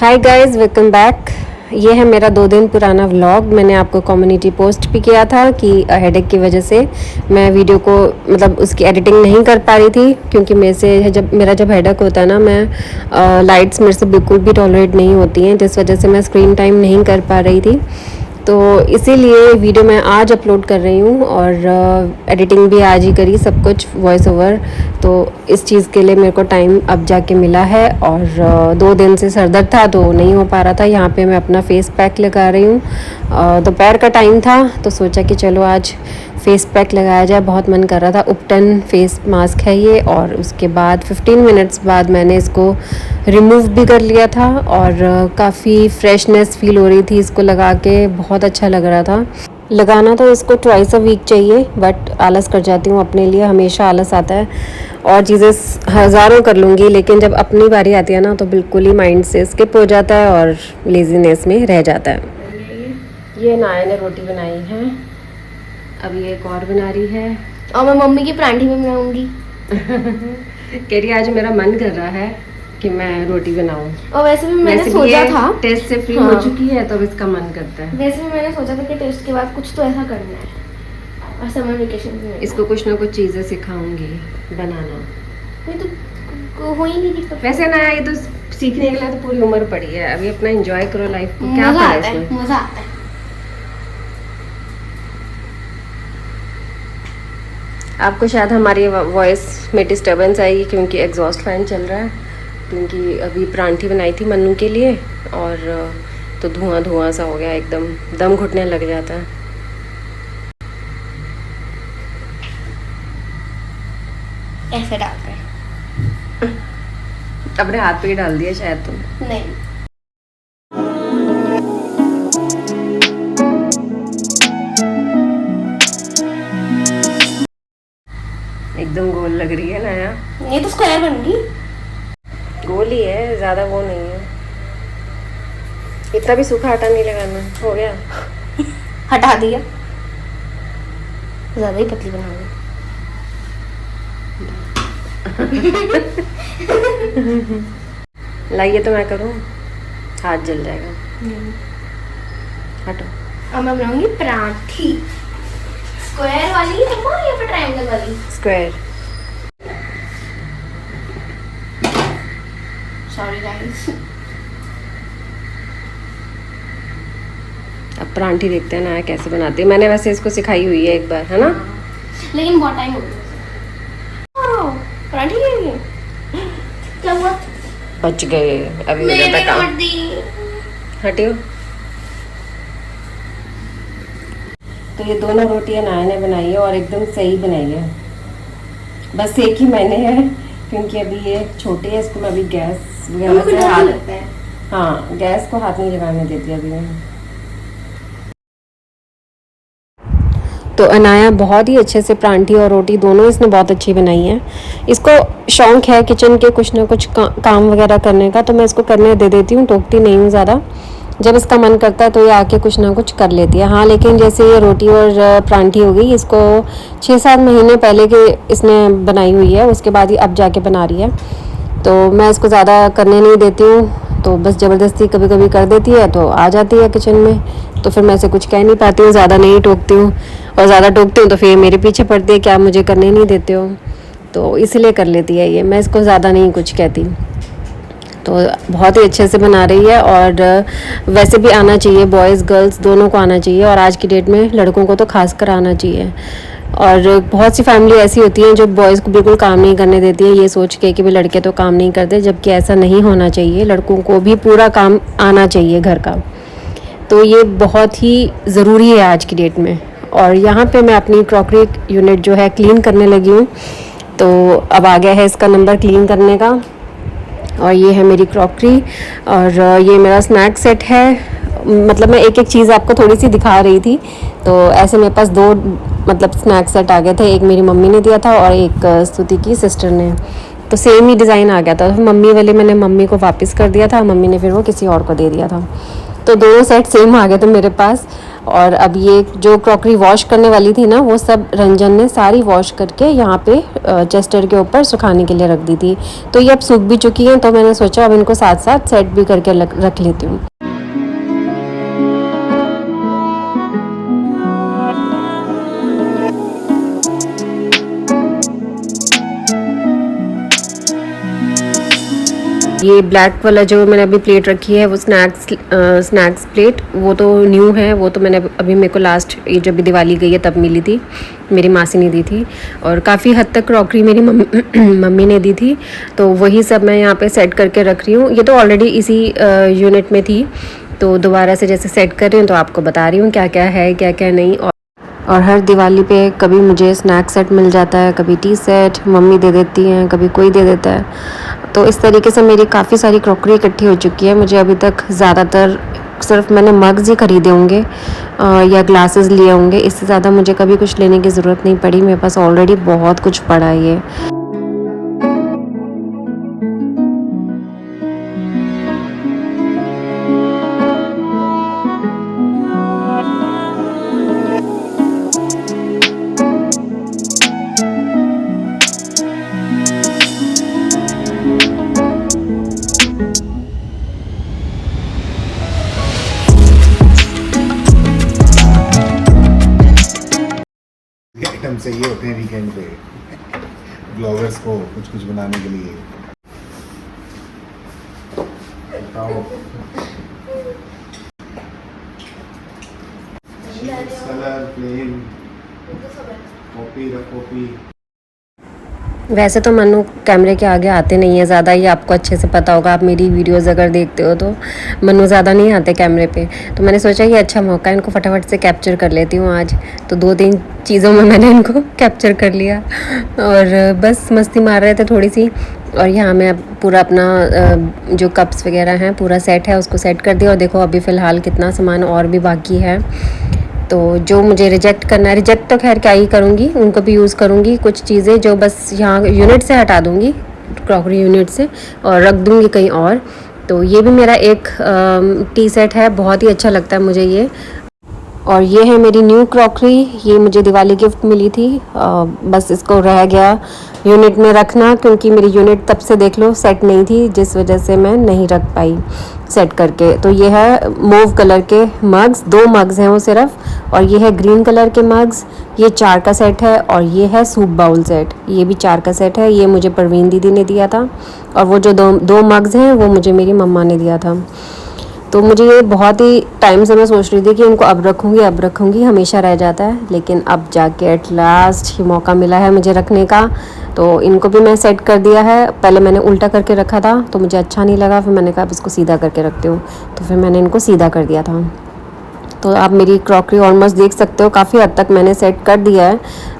Hi guys, welcome back. ये है मेरा 2 दिन पुराना व्लॉग। मैंने आपको कम्युनिटी पोस्ट भी किया था कि हेडेक की वजह से मैं वीडियो को मतलब उसकी एडिटिंग नहीं कर पा रही थी, क्योंकि जब हेडेक होता है ना, मैं लाइट्स मेरे से बिल्कुल भी टॉलरेट नहीं होती हैं, जिस वजह से मैं स्क्रीन टाइम नहीं कर पा रही थी। तो इसीलिए वीडियो मैं आज अपलोड कर रही हूँ और एडिटिंग भी आज ही करी, सब कुछ वॉइस ओवर। तो इस चीज़ के लिए मेरे को टाइम अब जाके मिला है और 2 दिन से सर दर्द था तो नहीं हो पा रहा था। यहाँ पे मैं अपना फेस पैक लगा रही हूँ। दोपहर का टाइम था तो सोचा कि चलो आज फेस पैक लगाया जाए, बहुत मन कर रहा था। उपटन फेस मास्क है ये, और उसके बाद 15 मिनट्स बाद मैंने इसको रिमूव भी कर लिया था और काफ़ी फ्रेशनेस फील हो रही थी इसको लगा के, बहुत अच्छा लग रहा था। लगाना तो इसको ट्वाइस अ वीक चाहिए, बट आलस कर जाती हूँ अपने लिए, हमेशा आलस आता है। और चीज़ें हज़ारों कर लूँगी, लेकिन जब अपनी बारी आती है ना तो बिल्कुल ही माइंड से स्किप हो जाता है और लेजीनेस में रह जाता है। ये नाया ने रोटी बनाई है, अब ये एक और बना रही है और मैं मम्मी की परांठी में बनाऊंगी। कह रही आज मेरा मन कर रहा है कि मैं रोटी बनाऊं। और वैसे भी मैंने सोचा था, टेस्ट से फ्री हो चुकी है तो अब इसका मन करता है। वैसे भी मैंने सोचा था कि टेस्ट के बाद कुछ तो ऐसा करना है, और समर वेकेशन में इसको कुछ ना कुछ चीज़ें सिखाऊंगी बनाना। नहीं तो हो ही नहीं रही। वैसे ना, ये तो सीखने के लिए तो पूरी उम्र पड़ी है, अभी अपना एंजॉय करो लाइफ को। क्या मजा पड़ा आता है, इसमें? मजा आता है। आपको शायद हमारी वॉइस में डिस्टर्बेंस आएगी क्योंकि एग्जॉस्ट फैन चल रहा है, क्योंकि अभी परांठी बनाई थी मन्नू के लिए और तो धुआं धुआं सा हो गया, एकदम दम घुटने लग जाता है। ऐसे डालकर अपने हाथ पे ही डाल दिया शायद तुम। नहीं, एकदम गोल लग रही है नाया। ये तो स्क्वायर बन गई। गोल ही है, ज़्यादा वो नहीं है। इतना भी सूखा आटा नहीं लगाना, हो गया। हटा दिया, ज्यादा ही पतली बना दी। लाइए तो मैं करूँ, हाथ जल जाएगा। हटो। अब मैं बनाऊंगी परांठी, स्क्वायर वाली मम्मा या फिर ट्रायंगल वाली? स्क्वायर। Sorry guys. अब परांठी देखते हैं ना कैसे बनाते हैं। मैंने वैसे इसको सिखाई हुई है एक बार, है ना? लेकिन बहुत टाइम हो गया। परांठी ले लिए? क्या हुआ? बच गए, अभी हो जाता काम। हटियो। तो ये दोनों रोटियां नाया ने बनाई है और एकदम सही बनाई है। बस एक ही मैंने है क्योंकि अभी ये छोटी है, इसको मैं अभी गैस वगैरह से हाथ, हाँ गैस को हाथ नहीं लगाने देती अभी मैं। तो अनाया बहुत ही अच्छे से परांठी और रोटी दोनों इसने बहुत अच्छी बनाई है। इसको शौक है किचन के कुछ ना कुछ काम वगैरह करने का, तो मैं इसको करने दे देती हूँ, टोकती नहीं हूँ ज़्यादा। जब इसका मन करता है तो ये आके कुछ ना कुछ कर लेती है। हाँ, लेकिन जैसे ये रोटी और परांठी हो गई, इसको 6-7 महीने पहले के इसने बनाई हुई है, उसके बाद ही अब जाके बना रही है। तो मैं इसको ज़्यादा करने नहीं देती हूँ, तो बस ज़बरदस्ती कभी कभी कर देती है तो आ जाती है किचन में, तो फिर मैं इसे कुछ कह नहीं पाती हूँ, ज़्यादा नहीं टोकती हूँ। और ज़्यादा टोकती हूँ तो फिर मेरे पीछे पड़ती है, क्या मुझे करने नहीं देते हो, तो इसलिए कर लेती है ये। मैं इसको ज़्यादा नहीं कुछ कहती। तो बहुत ही अच्छे से बना रही है, और वैसे भी आना चाहिए, बॉयज़ गर्ल्स दोनों को आना चाहिए, और आज की डेट में लड़कों को तो खास कर आना चाहिए। और बहुत सी फैमिली ऐसी होती हैं जो बॉयज़ को बिल्कुल काम नहीं करने देती है, ये सोच के कि भाई लड़के तो काम नहीं करते, जबकि ऐसा नहीं होना चाहिए। लड़कों को भी पूरा काम आना चाहिए घर का। तो ये बहुत ही ज़रूरी है आज की डेट में। और यहाँ पे मैं अपनी क्रॉकरी यूनिट जो है क्लीन करने लगी हूँ, तो अब आ गया है इसका नंबर क्लीन करने का। और ये है मेरी क्रॉकरी, और ये मेरा स्नैक सेट है। मतलब मैं एक एक चीज़ आपको थोड़ी सी दिखा रही थी, तो ऐसे मेरे पास 2 मतलब स्नैक सेट आ गए थे। एक मेरी मम्मी ने दिया था और एक स्तुति की सिस्टर ने, तो सेम ही डिज़ाइन आ गया था। तो मम्मी वाले मैंने मम्मी को वापस कर दिया था, मम्मी ने फिर वो किसी और को दे दिया था, तो दोनों सेट सेम आ गए थे मेरे पास। और अब ये जो क्रॉकरी वॉश करने वाली थी ना, वो सब रंजन ने सारी वॉश करके यहाँ पे चेस्टर के ऊपर सुखाने के लिए रख दी थी। तो ये अब सूख भी चुकी हैं, तो मैंने सोचा अब इनको साथ साथ सेट भी करके रख लेती हूँ। ये ब्लैक वाला जो मैंने अभी प्लेट रखी है वो स्नैक्स प्लेट, वो तो न्यू है। वो तो मैंने अभी मेरे को लास्ट ये जब भी दिवाली गई है तब मिली थी, मेरी मासी ने दी थी। और काफ़ी हद तक क्रॉकरी मेरी मम्मी ने दी थी, तो वही सब मैं यहाँ पे सेट करके रख रही हूँ। ये तो ऑलरेडी इसी यूनिट में थी, तो दोबारा से जैसे सेट कर रही हूँ तो आपको बता रही हूँ क्या क्या है क्या क्या नहीं। और हर दिवाली पे कभी मुझे स्नैक सेट मिल जाता है, कभी टी सेट मम्मी दे देती हैं, कभी कोई दे देता है। तो इस तरीके से मेरी काफ़ी सारी क्रॉकरी इकट्ठी हो चुकी है। मुझे अभी तक ज़्यादातर सिर्फ मैंने मग्स ही ख़रीदे होंगे या ग्लासेस लिए होंगे, इससे ज़्यादा मुझे कभी कुछ लेने की ज़रूरत नहीं पड़ी। मेरे पास ऑलरेडी बहुत कुछ पड़ा है ये। आइटम चाहिए होते हैं वीकेंड पे ब्लॉगर्स को कुछ कुछ बनाने के लिए। बताओ कलर प्लेन कॉपी। वैसे तो मन्नू कैमरे के आगे आते नहीं है ज़्यादा, ये आपको अच्छे से पता होगा, आप मेरी वीडियोस अगर देखते हो तो मन्नू ज़्यादा नहीं आते कैमरे पे। तो मैंने सोचा ये अच्छा मौका है, इनको फटाफट से कैप्चर कर लेती हूँ आज। तो 2-3 चीज़ों में मैंने इनको कैप्चर कर लिया और बस मस्ती मार रहे थे थोड़ी सी। और यहाँ मैं पूरा अपना जो कप्स वगैरह हैं पूरा सेट है उसको सेट कर दिया। और देखो अभी फ़िलहाल कितना सामान और भी बाकी है। तो जो मुझे रिजेक्ट करना है, रिजेक्ट तो खैर क्या ही करूँगी, उनको भी यूज़ करूँगी। कुछ चीज़ें जो बस यहाँ यूनिट से हटा दूँगी, क्रॉकरी यूनिट से, और रख दूँगी कहीं और। तो ये भी मेरा एक टी सेट है, बहुत ही अच्छा लगता है मुझे ये। और ये है मेरी न्यू क्रॉकरी, ये मुझे दिवाली गिफ्ट मिली थी। बस इसको रह गया यूनिट में रखना, क्योंकि मेरी यूनिट तब से देख लो सेट नहीं थी, जिस वजह से मैं नहीं रख पाई सेट करके। तो ये है मूव कलर के मग्स, 2 मग्स हैं वो सिर्फ, और ये है ग्रीन कलर के मग्स, ये 4 का सेट है। और ये है सूप बाउल सेट, ये भी 4 का सेट है, ये मुझे परवीन दीदी ने दिया था। और वो जो दो मग्स हैं वो मुझे मेरी मम्मा ने दिया था। तो मुझे ये बहुत ही टाइम से मैं सोच रही थी कि इनको अब रखूँगी, हमेशा रह जाता है, लेकिन अब जाके एट लास्ट ही मौका मिला है मुझे रखने का। तो इनको भी मैं सेट कर दिया है। पहले मैंने उल्टा करके रखा था तो मुझे अच्छा नहीं लगा, फिर मैंने कहा अब इसको सीधा करके रखती हूँ, तो फिर मैंने इनको सीधा कर दिया था। तो आप मेरी क्रॉकरी ऑलमोस्ट देख सकते हो, काफ़ी हद तक मैंने सेट कर दिया है।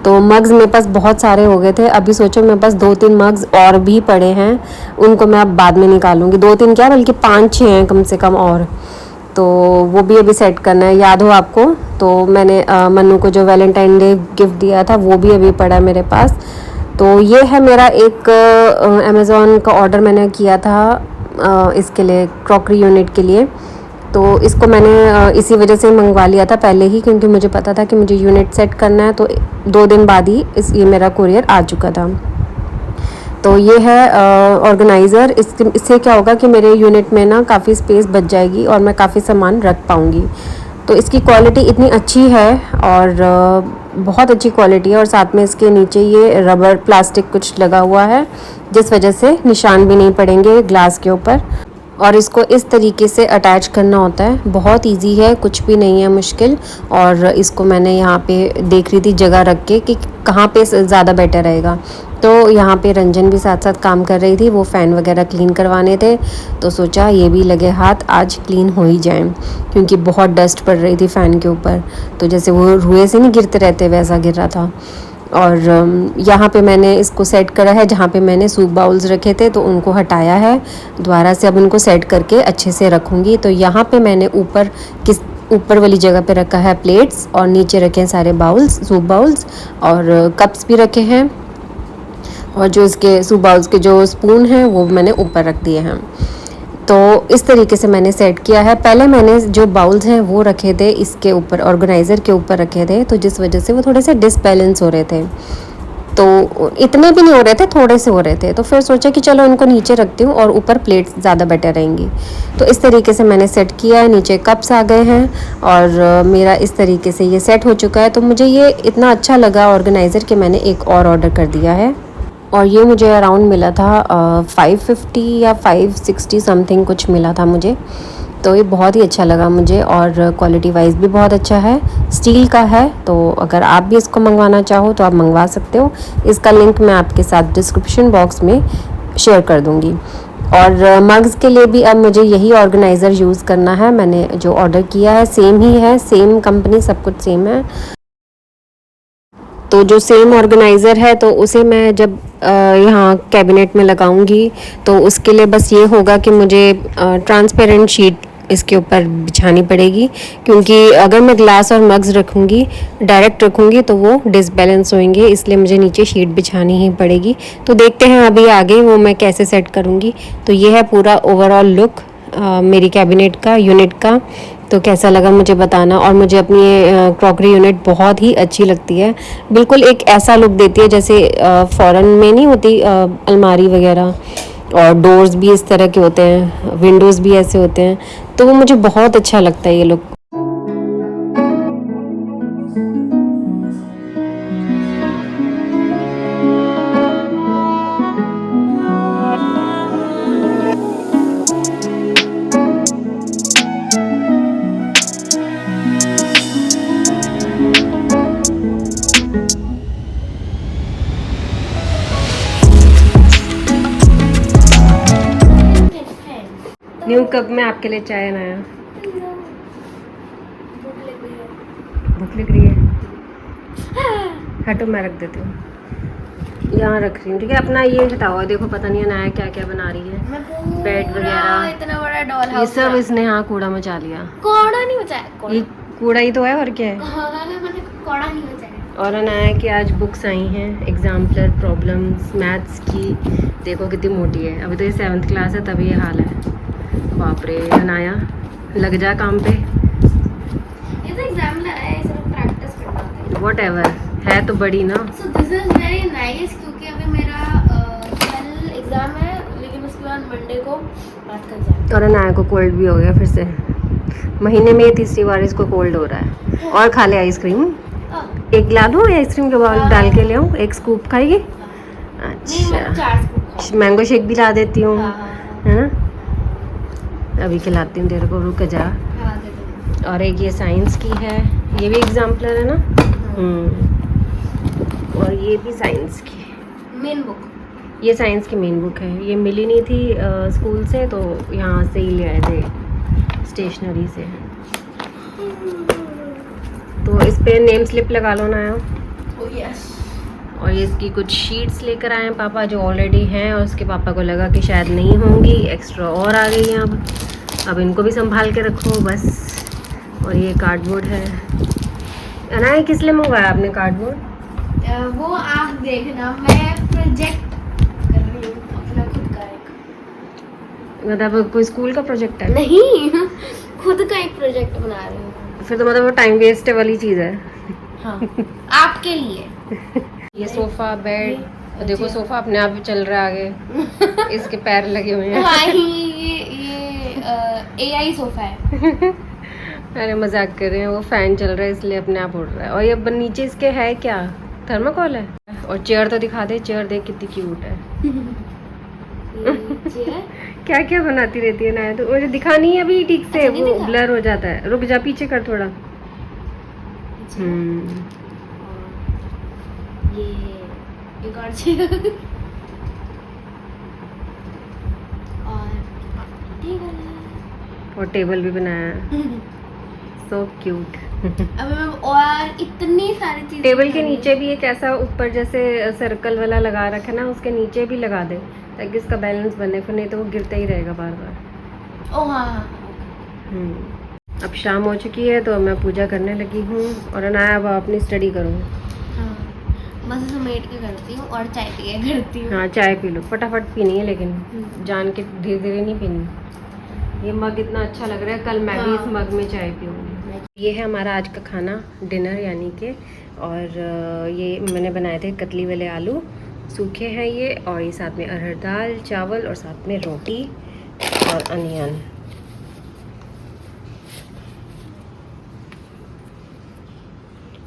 तो मग्स मेरे पास बहुत सारे हो गए थे, अभी सोचो मेरे पास 2-3 मग्स और भी पड़े हैं, उनको मैं अब बाद में निकालूंगी। 2-3 क्या बल्कि 5-6 हैं कम से कम और, तो वो भी अभी सेट करना है। याद हो आपको तो मैंने मन्नू को जो वैलेंटाइन डे गिफ्ट दिया था वो भी अभी पड़ा है मेरे पास। तो ये है मेरा एक अमेज़ॉन का ऑर्डर मैंने किया था इसके लिए, क्रॉकरी यूनिट के लिए। तो इसको मैंने इसी वजह से मंगवा लिया था पहले ही, क्योंकि मुझे पता था कि मुझे यूनिट सेट करना है। तो 2 दिन बाद ही ये मेरा कुरियर आ चुका था। तो ये है ऑर्गेनाइज़र, इससे क्या होगा कि मेरे यूनिट में ना काफ़ी स्पेस बच जाएगी और मैं काफ़ी सामान रख पाऊँगी। तो इसकी क्वालिटी इतनी अच्छी है और बहुत अच्छी क्वालिटी है, और साथ में इसके नीचे ये रबर प्लास्टिक कुछ लगा हुआ है, जिस वजह से निशान भी नहीं पड़ेंगे ग्लास के ऊपर। और इसको इस तरीके से अटैच करना होता है, बहुत इजी है, कुछ भी नहीं है मुश्किल। और इसको मैंने यहाँ पे देख रही थी जगह रख के कि कहाँ पे ज़्यादा बेटर रहेगा। तो यहाँ पे रंजन भी साथ साथ काम कर रही थी, वो फ़ैन वगैरह क्लीन करवाने थे, तो सोचा ये भी लगे हाथ आज क्लीन हो ही जाए, क्योंकि बहुत डस्ट पड़ रही थी फ़ैन के ऊपर। तो जैसे वो रुए से नहीं गिरते रहते वैसा गिर रहा था। और यहाँ पे मैंने इसको सेट करा है, जहाँ पे मैंने सूप बाउल्स रखे थे तो उनको हटाया है दोबारा से, अब इनको सेट करके अच्छे से रखूँगी। तो यहाँ पे मैंने ऊपर वाली जगह पे रखा है प्लेट्स, और नीचे रखे हैं सारे बाउल्स, सूप बाउल्स, और कप्स भी रखे हैं, और जो इसके सूप बाउल्स के जो स्पून हैं वो मैंने ऊपर रख दिए हैं। तो इस तरीके से मैंने सेट किया है। पहले मैंने जो बाउल्स हैं वो रखे थे इसके ऊपर, ऑर्गेनाइज़र के ऊपर रखे थे, तो जिस वजह से वो थोड़े से डिसबैलेंस हो रहे थे। तो इतने भी नहीं हो रहे थे, थोड़े से हो रहे थे। तो फिर सोचा कि चलो उनको नीचे रखती हूँ और ऊपर प्लेट्स ज़्यादा बेटर रहेंगी। तो इस तरीके से मैंने सेट किया है। नीचे कप्स आ गए हैं और मेरा इस तरीके से ये सेट हो चुका है। तो मुझे ये इतना अच्छा लगा ऑर्गेनाइज़र कि मैंने एक और ऑर्डर कर दिया है और ये मुझे अराउंड मिला था 550 या 560 समथिंग कुछ मिला था मुझे। तो ये बहुत ही अच्छा लगा मुझे और क्वालिटी वाइज भी बहुत अच्छा है, स्टील का है। तो अगर आप भी इसको मंगवाना चाहो तो आप मंगवा सकते हो। इसका लिंक मैं आपके साथ डिस्क्रिप्शन बॉक्स में शेयर कर दूँगी। और मग्स के लिए भी अब मुझे यही ऑर्गेनाइज़र यूज़ करना है। मैंने जो ऑर्डर किया है सेम ही है, सेम कंपनी, सब कुछ सेम है। तो जो सेम ऑर्गेनाइज़र है तो उसे मैं जब यहाँ कैबिनेट में लगाऊंगी तो उसके लिए बस ये होगा कि मुझे ट्रांसपेरेंट शीट इसके ऊपर बिछानी पड़ेगी, क्योंकि अगर मैं ग्लास और मग्स रखूँगी, डायरेक्ट रखूँगी तो वो डिसबैलेंस होंगे, इसलिए मुझे नीचे शीट बिछानी ही पड़ेगी। तो देखते हैं अभी आगे वो मैं कैसे सेट करूँगी। तो ये है पूरा ओवरऑल लुक मेरी कैबिनेट का, यूनिट का। तो कैसा लगा मुझे बताना। और मुझे अपनी ये क्रॉकरी यूनिट बहुत ही अच्छी लगती है, बिल्कुल एक ऐसा लुक देती है जैसे फॉरेन में नहीं होती अलमारी वगैरह, और डोर्स भी इस तरह के होते हैं, विंडोज़ भी ऐसे होते हैं। तो वो मुझे बहुत अच्छा लगता है ये लुक। न्यू कप में आपके लिए चाय बनाया। भूख लग रही है? हटो, मैं रख देती हूँ, यहाँ रख रही हूँ, ठीक है। अपना ये हटाओ, देखो पता नहीं अनाया क्या क्या बना रही है, बेड वगैरह, इतना बड़ा डॉल ये हाउस सब इसने यहाँ कूड़ा मचा लिया। कौड़ा नहीं बचाया, ये कूड़ा ही तो है, और क्या है। मैंने कौड़ा नहीं बचाया। और अनाया की आज बुक्स आई हैं, एग्जाम्पलर प्रॉब्लम्स मैथ्स की, देखो कितनी मोटी है। अभी तो ये 7th क्लास है तभी ये हाल है। बाप रे अनाया, लग जा काम पे। ये तो एग्जाम्पलर है, इसे प्रैक्टिस करना होता है। वॉट एवर है तो बड़ी ना। So this is very nice, क्योंकि अभी मेरा कल एग्जाम है, लेकिन उसके बाद मंडे को बात कर जाए। और अनाया को कोल्ड भी हो गया फिर से, महीने में 3री बार इसको कोल्ड हो रहा है। और खा ले आइसक्रीम, एक ला दूँ आइसक्रीम के बाल डाल के ले आऊँ, एक स्कूप खाएगी? अच्छा, मैंगो शेक भी ला देती हूँ, है ना। अभी खिलाती हूँ तेरे को, रुक जा। और एक ये साइंस की है, ये भी एग्जाम्पलर है ना। और ये भी साइंस की मेन बुक, ये साइंस की मेन बुक है। ये मिली नहीं थी स्कूल से, तो यहाँ से ही ले आए थे स्टेशनरी से। तो इस पे नेम स्लिप लगा लो ना यार। और ये इसकी कुछ शीट्स लेकर आए हैं पापा, जो ऑलरेडी हैं, और उसके पापा को लगा कि शायद नहीं होंगी, एक्स्ट्रा और आ गई हैं। अब इनको भी संभाल के रखो बस। और ये कार्डबोर्ड है। अनाया किस लिए मंगवाया आपने कार्डबोर्ड? वो आप देखना, मैं प्रोजेक्ट कर रही हूँ अपना खुद का एक। मतलब कोई स्कूल का प्रोजेक्ट है? नहीं, खुद का एक प्रोजेक्ट बना रही हूँ। फिर तो मतलब वो टाइम वेस्ट वाली चीज़ है। हाँ, आपके लिए। ये सोफा, बेड, और देखो सोफा अपने आप ही चल रहा है आगे, इसके पैर लगे हुए हैं। हाँ, ये AI सोफा है। अरे मजाक कर रहे हैं, वो फैन चल रहा है इसलिए अपने आप उड़ रहा है। और ये नीचे इसके है क्या, थर्माकोल है। और चेयर तो दिखा दे, चेयर देख कितनी क्यूट है। क्या क्या बनाती रहती है ना, तो मुझे दिखा नहीं है अभी ठीक से। अच्छा, वो ब्लर हो जाता है, रुक जा पीछे कर थोड़ा। ये एक और चेयर, और और टेबल भी बनाया है, सो क्यूट। अभी मैं और इतनी सारी चीजें। टेबल के नीचे भी एक ऐसा ऊपर जैसे सर्कल वाला लगा रखा है ना, उसके नीचे भी लगा दे ताकि इसका बैलेंस बने, फिर नहीं तो वो गिरता ही रहेगा बार बार। ओ हाँ। अब शाम हो चुकी है तो मैं पूजा करने लगी हूँ। और अनाया अब अपनी स्टडी करूँ। हाँ, बस समेट के करती हूँ और चाय पी के करती हूँ। हाँ चाय पी लो, फटाफट पीनी है, लेकिन जान के धीरे धीरे नहीं पीनी। ये मग इतना अच्छा लग रहा है, कल मैं भी इस मग में चाय पीऊँगी। ये है हमारा आज का खाना, डिनर यानी कि, और ये मैंने बनाए थे कतली वाले आलू, सूखे हैं ये, और ये साथ में अरहर दाल, चावल और साथ में रोटी और अनियन।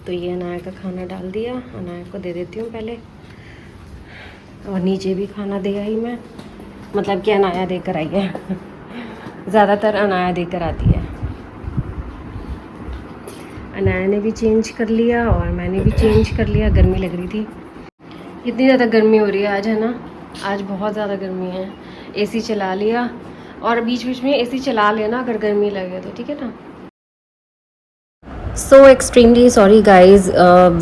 तो ये अनाया का खाना डाल दिया, अनाया को दे देती हूँ पहले, और नीचे भी खाना दे आई मैं, मतलब कि अनाया देकर आई है ज़्यादातर अनाया देकर आती है। अनाया ने भी चेंज कर लिया और मैंने भी चेंज कर लिया, गर्मी लग रही थी। इतनी ज़्यादा गर्मी हो रही है आज, है ना, आज बहुत ज़्यादा गर्मी है। एसी चला लिया, और बीच बीच में एसी चला लेना अगर गर्मी लगे तो, ठीक है ना। So extremely sorry guys,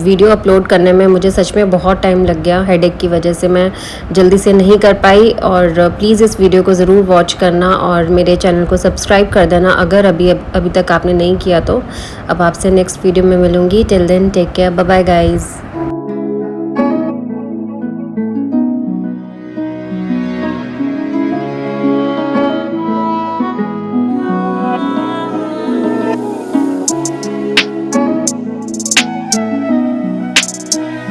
video upload करने में मुझे सच में बहुत टाइम लग गया, हेडेक की वजह से मैं जल्दी से नहीं कर पाई। और प्लीज़ इस वीडियो को ज़रूर वॉच करना और मेरे चैनल को सब्सक्राइब कर देना अगर अभी तक आपने नहीं किया तो। अब आपसे नेक्स्ट वीडियो में मिलूँगी, till then take care, bye bye guys.